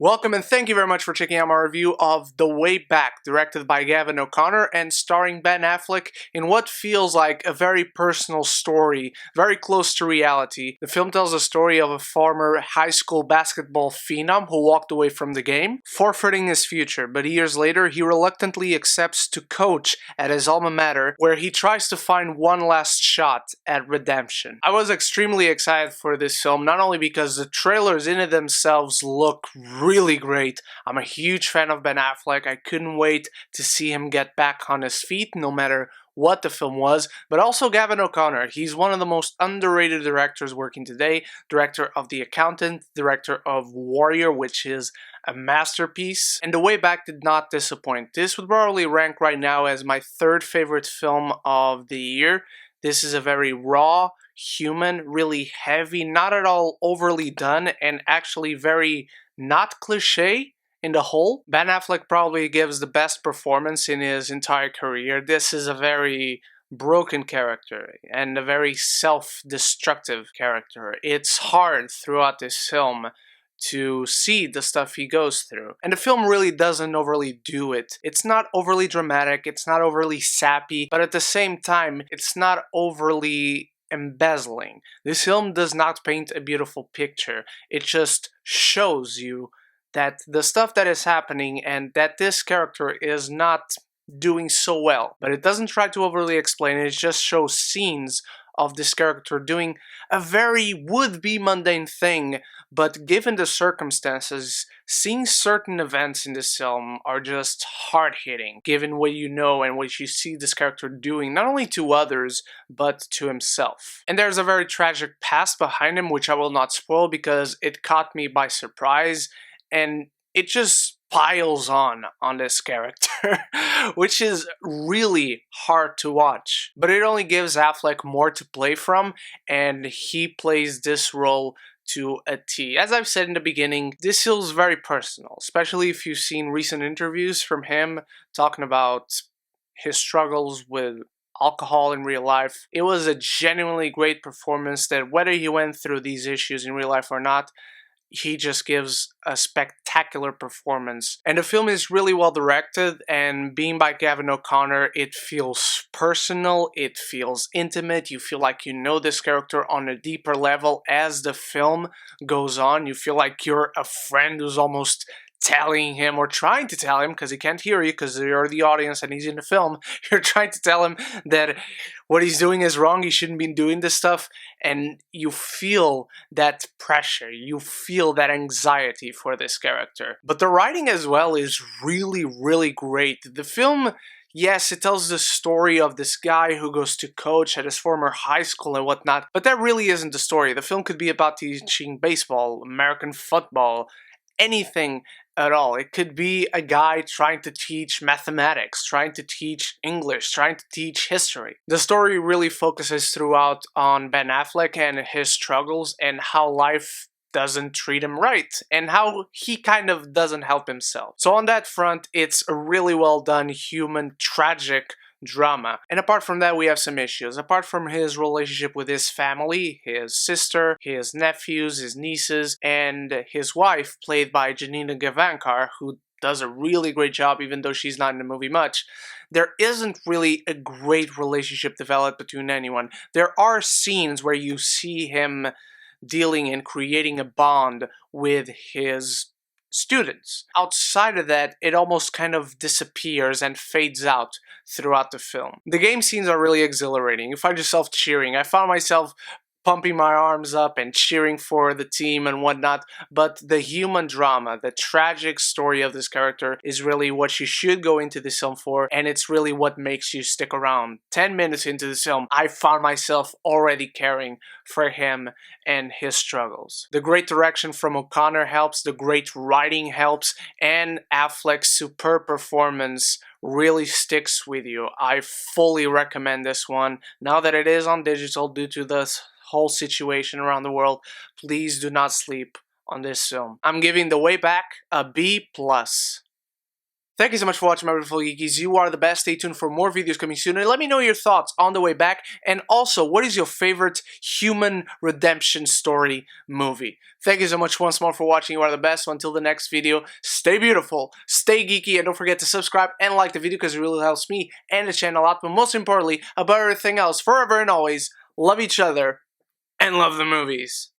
Welcome and thank you very much for checking out my review of The Way Back, directed by Gavin O'Connor and starring Ben Affleck in what feels like a very personal story, very close to reality. The film tells the story of a former high school basketball phenom who walked away from the game, forfeiting his future, but years later he reluctantly accepts to coach at his alma mater, where he tries to find one last shot at redemption. I was extremely excited for this film, not only because the trailers in it themselves look really great. I'm a huge fan of Ben Affleck. I couldn't wait to see him get back on his feet no matter what the film was, but also Gavin O'Connor. He's one of the most underrated directors working today, director of The Accountant, director of Warrior, which is a masterpiece, and The Way Back did not disappoint. This would probably rank right now as my third favorite film of the year. This is a very raw, human, really heavy, not at all overly done, and actually very not cliche in the whole. Ben Affleck probably gives the best performance in his entire career. This is a very broken character and a very self-destructive character. It's hard throughout this film to see the stuff he goes through. And the film really doesn't overly do it. It's not overly dramatic, it's not overly sappy, but at the same time, it's not overly embezzling. This film does not paint a beautiful picture. It just shows you that the stuff that is happening and that this character is not doing so well. But it doesn't try to overly explain it, it just shows scenes of this character doing a very would-be mundane thing, but given the circumstances, seeing certain events in this film are just hard-hitting, given what you know and what you see this character doing, not only to others, but to himself. And there's a very tragic past behind him, which I will not spoil because it caught me by surprise, and it just piles on this character, which is really hard to watch. But it only gives Affleck more to play from, and he plays this role to a T. As I've said in the beginning, this feels very personal, especially if you've seen recent interviews from him talking about his struggles with alcohol in real life. It was a genuinely great performance that whether he went through these issues in real life or not, he just gives a spectacular performance. And the film is really well directed, and being by Gavin O'Connor, it feels personal, it feels intimate, you feel like you know this character on a deeper level as the film goes on. You feel like you're a friend who's almost telling him or trying to tell him, because he can't hear you because you're the audience and he's in the film, you're trying to tell him that what he's doing is wrong, he shouldn't be doing this stuff, and you feel that pressure, you feel that anxiety for this character. But the writing as well is really, really great. The film, yes, it tells the story of this guy who goes to coach at his former high school and whatnot, but that really isn't the story. The film could be about teaching baseball, American football, anything at all. It could be a guy trying to teach mathematics, trying to teach English, trying to teach history. The story really focuses throughout on Ben Affleck and his struggles and how life doesn't treat him right and how he kind of doesn't help himself. So on that front, it's a really well done human tragic drama. And apart from that, we have some issues. Apart from his relationship with his family, his sister, his nephews, his nieces, and his wife, played by Janina Gavankar, who does a really great job even though she's not in the movie much, there isn't really a great relationship developed between anyone. There are scenes where you see him dealing and creating a bond with his students. Outside of that, it almost kind of disappears and fades out throughout the film. The game scenes are really exhilarating. You find yourself cheering. I found myself pumping my arms up and cheering for the team and whatnot, but the human drama, the tragic story of this character is really what you should go into this film for, and it's really what makes you stick around. 10 minutes into this film, I found myself already caring for him and his struggles. The great direction from O'Connor helps, the great writing helps, and Affleck's superb performance really sticks with you. I fully recommend this one. Now that it is on digital due to this whole situation around the world, please do not sleep on this film. I'm giving The Way Back a B+. Thank you so much for watching, my beautiful geekies. You are the best. Stay tuned for more videos coming soon. And let me know your thoughts on the way back. And also, what is your favorite human redemption story movie? Thank you so much once more for watching. You are the best. So until the next video, stay beautiful, stay geeky, and don't forget to subscribe and like the video because it really helps me and the channel a lot. But most importantly, above everything else, forever and always, love each other and love the movies.